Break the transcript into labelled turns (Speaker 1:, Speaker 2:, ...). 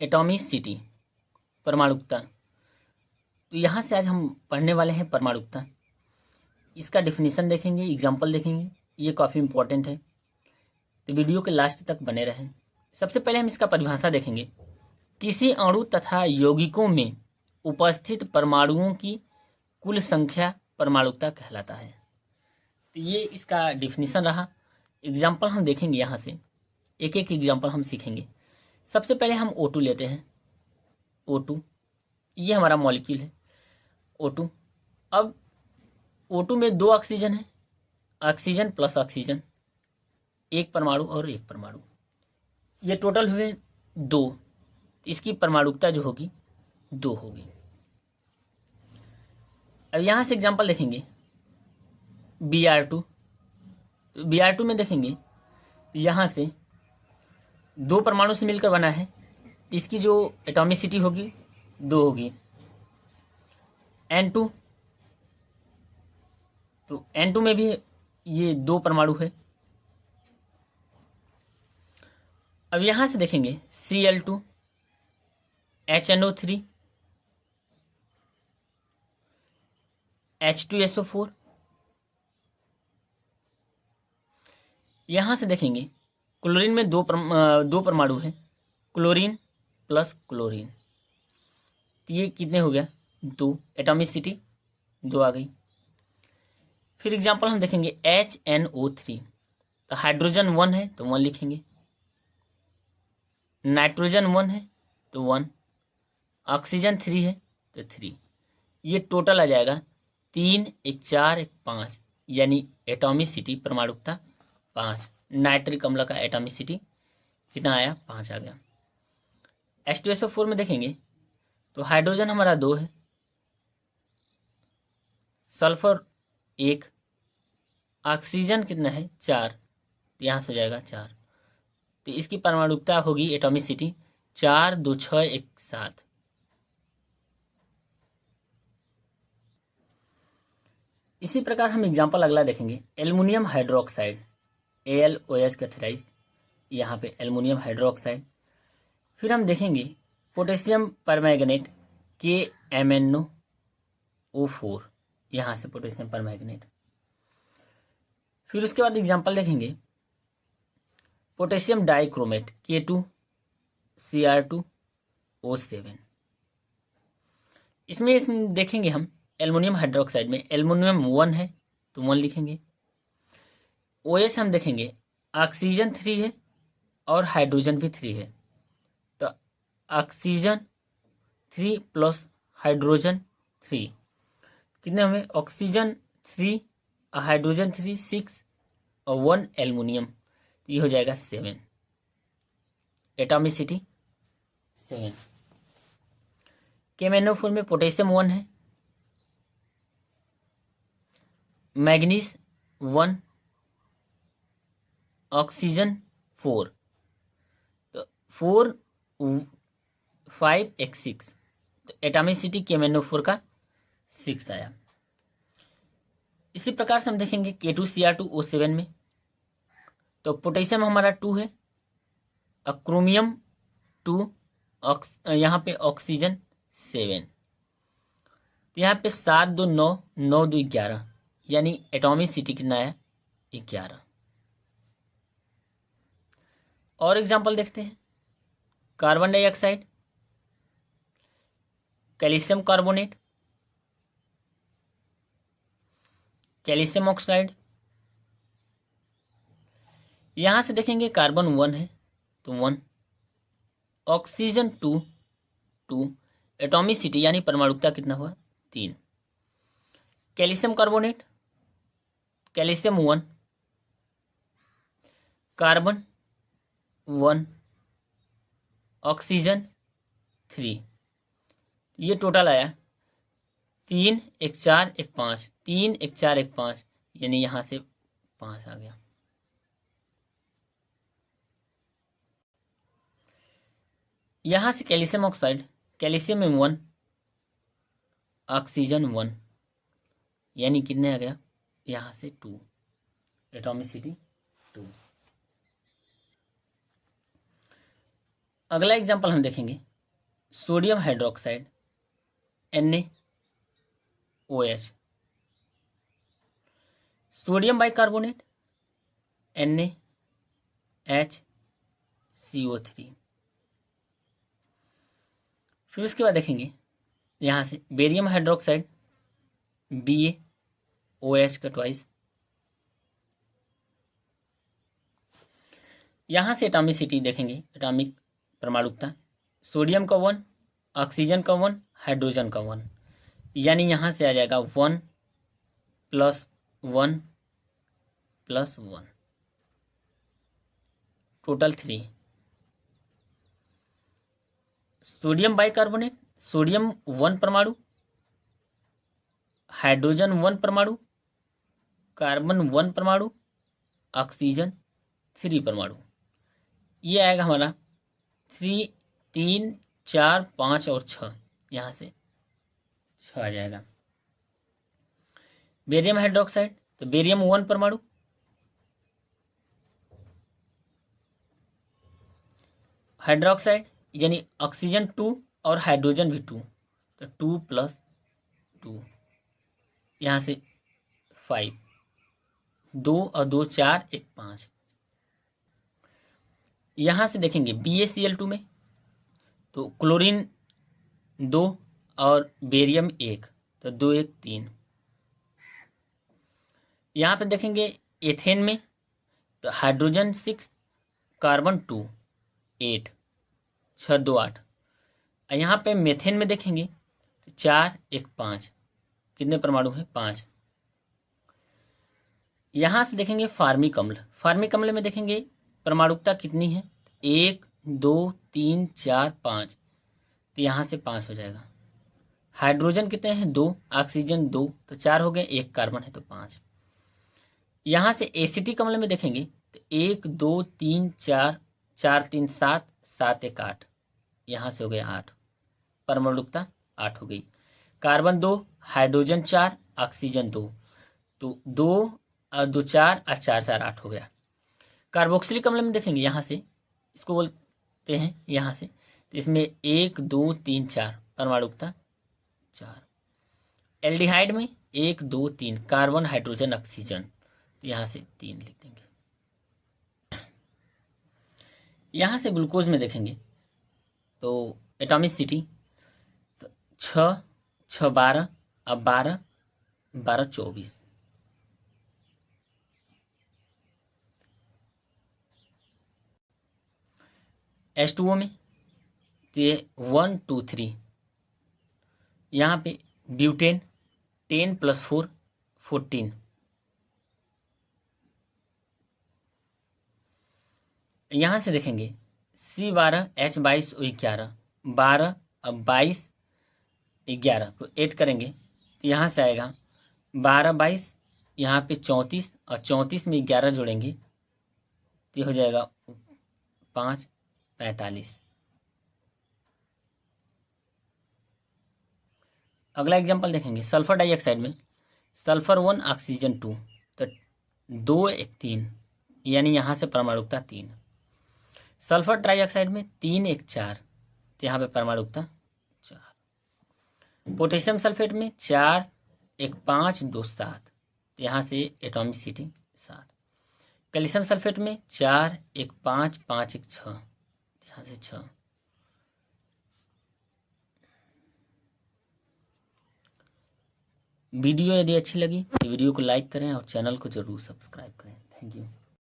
Speaker 1: Atomicity, परमाणुकता। तो यहाँ से आज हम पढ़ने वाले हैं परमाणुकता। इसका डेफिनेशन देखेंगे, एग्जाम्पल देखेंगे, ये काफ़ी इंपॉर्टेंट है, तो वीडियो के लास्ट तक बने रहें। सबसे पहले हम इसका परिभाषा देखेंगे। किसी अणु तथा यौगिकों में उपस्थित परमाणुओं की कुल संख्या परमाणुकता कहलाता है। तो ये इसका डेफिनेशन रहा। एग्जाम्पल हम देखेंगे, यहाँ से एक एक एग्जाम्पल हम सीखेंगे। सबसे पहले हम O2 लेते हैं। O2 ये हमारा मॉलिक्यूल है, O2। अब O2 में 2 ऑक्सीजन है, ऑक्सीजन प्लस ऑक्सीजन, एक परमाणु और एक परमाणु, ये टोटल हुए 2। इसकी परमाणुकता जो होगी 2 होगी। अब यहाँ से एग्जाम्पल देखेंगे Br2। तो Br2 में देखेंगे यहाँ से 2 परमाणु से मिलकर बना है, तो इसकी जो एटॉमिसिटी होगी 2 होगी। N2, तो N2 में भी ये 2 परमाणु है। अब यहाँ से देखेंगे Cl2, HNO3, H2SO4। यहाँ से देखेंगे क्लोरीन में 2 परमाणु है, क्लोरीन प्लस क्लोरीन, तो ये कितने हो गया 2, एटॉमिसिटी 2 आ गई। फिर एग्जाम्पल हम देखेंगे HNO3, तो हाइड्रोजन 1 है तो 1 लिखेंगे, नाइट्रोजन 1 है तो 1, ऑक्सीजन 3 है तो 3। ये टोटल आ जाएगा 3, 1 4, 1 5, यानी एटॉमिसिटी परमाणुकता 5। नाइट्रिक अम्ल का एटॉमिसिटी कितना आया 5 आ गया। H2SO4 में देखेंगे तो हाइड्रोजन हमारा 2 है, सल्फर 1, ऑक्सीजन कितना है 4, तो यहाँ से हो जाएगा 4। तो इसकी परमाणुकता होगी एटॉमिसिटी 4, 2 6, 1 7। इसी प्रकार हम एग्जाम्पल अगला देखेंगे एल्युमिनियम हाइड्रोक्साइड, AlOH का थ्राइस, यहाँ पे एल्युमिनियम हाइड्रोक्साइड। फिर हम देखेंगे पोटेशियम परमैंगनेट, KMnO4, यहाँ से पोटेशियम परमैंगनेट। फिर उसके बाद एग्जाम्पल देखेंगे पोटेशियम डाइक्रोमेट, K2Cr2O7। इसमें देखेंगे हम एल्युमिनियम हाइड्रोक्साइड में एल्युमिनियम 1 है तो 1 लिखेंगे। OH हम देखेंगे ऑक्सीजन 3 है और हाइड्रोजन भी 3 है, तो ऑक्सीजन 3 प्लस हाइड्रोजन 3 कितने हुए, ऑक्सीजन 3 और हाइड्रोजन 3 6 और 1 एल्युमिनियम, तो ये हो जाएगा 7, एटॉमिसिटी 7। KMnO4 में पोटेशियम 1 है, मैग्नीज 1, ऑक्सीजन 4, तो 4 5 1 6, तो एटॉमिसिटी KMnO4 का 6 आया। इसी प्रकार से हम देखेंगे K2Cr2O7 में, तो पोटेशियम हमारा 2 है, क्रोमियम 2, यहाँ पे ऑक्सीजन 7, तो यहाँ पे 7 2 9, 9 2 11, यानी एटॉमिसिटी कितना आया 11। और एग्जाम्पल देखते हैं carbon dioxide, calcium carbonate, calcium oxide. यहाँ से देखेंगे कार्बन 1 है तो 1, ऑक्सीजन 2 2, एटॉमिसिटी यानी परमाणुकता कितना हुआ 3। Calcium carbonate, calcium 1, carbon 1, oxygen 3, ये टोटल आया 3 1 4 1 5, 3 1 4 1 5, यानी यहाँ से 5 आ गया। यहाँ से कैल्शियम ऑक्साइड, कैल्शियम में 1, ऑक्सीजन 1, यानी कितने आ गया यहाँ से 2, एटॉमिसिटी 2। अगला एग्जाम्पल हम देखेंगे sodium hydroxide NaOH, sodium bicarbonate NaHCO3। फिर उसके बाद देखेंगे यहाँ से बेरियम हाइड्रोक्साइड BaOH का ट्वाइस। यहाँ से एटॉमिसिटी देखेंगे, एटॉमिक परमाणुकता, सोडियम का 1, ऑक्सीजन का 1, हाइड्रोजन का 1, यानी यहाँ से आ जाएगा 1 + 1 + 1, टोटल 3। सोडियम बाइकार्बोनेट, सोडियम 1 परमाणु, हाइड्रोजन 1 परमाणु, कार्बन 1 परमाणु, ऑक्सीजन 3 परमाणु। ये आएगा हमारा 3, 3, 4, 5 और 6, यहाँ से 6 आ जाएगा। बेरियम हाइड्रोक्साइड, तो बेरियम 1 परमाणु, हाइड्रोक्साइड यानी ऑक्सीजन 2 और हाइड्रोजन भी 2, तो 2 + 2, यहाँ से 5, 2 और 2 4, 1 5। यहाँ से देखेंगे BaCl2 में तो क्लोरीन 2 और बेरियम 1, तो 2 1 3। यहाँ पे देखेंगे एथेन में तो हाइड्रोजन 6, कार्बन 2 8, 6 2 8। यहाँ पे मेथेन में देखेंगे तो 4 1 5, कितने परमाणु हैं? 5। यहाँ से देखेंगे फार्मिक अम्ल, फार्मिक अम्ल में देखेंगे परमाणुकता कितनी है? 1 2 3 4 5, तो यहाँ से 5 हो जाएगा। हाइड्रोजन कितने हैं? 2, ऑक्सीजन 2, तो 4 हो गए, 1 कार्बन है तो 5। यहाँ से एसिटिक अम्ल में देखेंगे तो 1 2 3 4, 4 3 7, 7 1 8, यहाँ से हो गए 8, परमाणुकता 8 हो गई। कार्बन 2, हाइड्रोजन 4, ऑक्सीजन 2, तो 2 और 2 4 और 4 4 8 हो गया। कार्बोक्सिलिक अम्ल में देखेंगे यहाँ से, इसको बोलते हैं यहाँ से, तो इसमें 1 2 3 4, परमाणुकता 4। एल्डिहाइड में 1 2 3, कार्बन हाइड्रोजन ऑक्सीजन, तो यहाँ से 3 लिख देंगे। यहाँ से ग्लूकोज में देखेंगे तो एटॉमिसिटी तो 6 6 12, अब 12 12 24। H2O में तो ये 1 2 3, यहाँ पे ब्यूटेन 10 + 4 14। यहाँ से देखेंगे C12 H22 11, 12 अब 22 11 को ऐड करेंगे तो यहाँ से आएगा 12 22, यहाँ पे 34 और 34 में 11 जोड़ेंगे तो हो जाएगा 5 45। अगला एग्जांपल देखेंगे सल्फर डाइऑक्साइड में सल्फर 1 ऑक्सीजन 2, तो 2 1 3, यानी यहाँ से परमाणुकता 3। सल्फर ट्राइऑक्साइड में 3 1 4, तो यहाँ पे परमाणुकता 4। पोटेशियम सल्फेट में 4 1 5 2 7, तो यहाँ से एटॉमिसिटी 7। कैल्शियम सल्फेट में 4 1 5 5 1 6, यहाँ से 6। वीडियो यदि अच्छी लगी तो वीडियो को लाइक करें और चैनल को जरूर सब्सक्राइब करें। Thank you.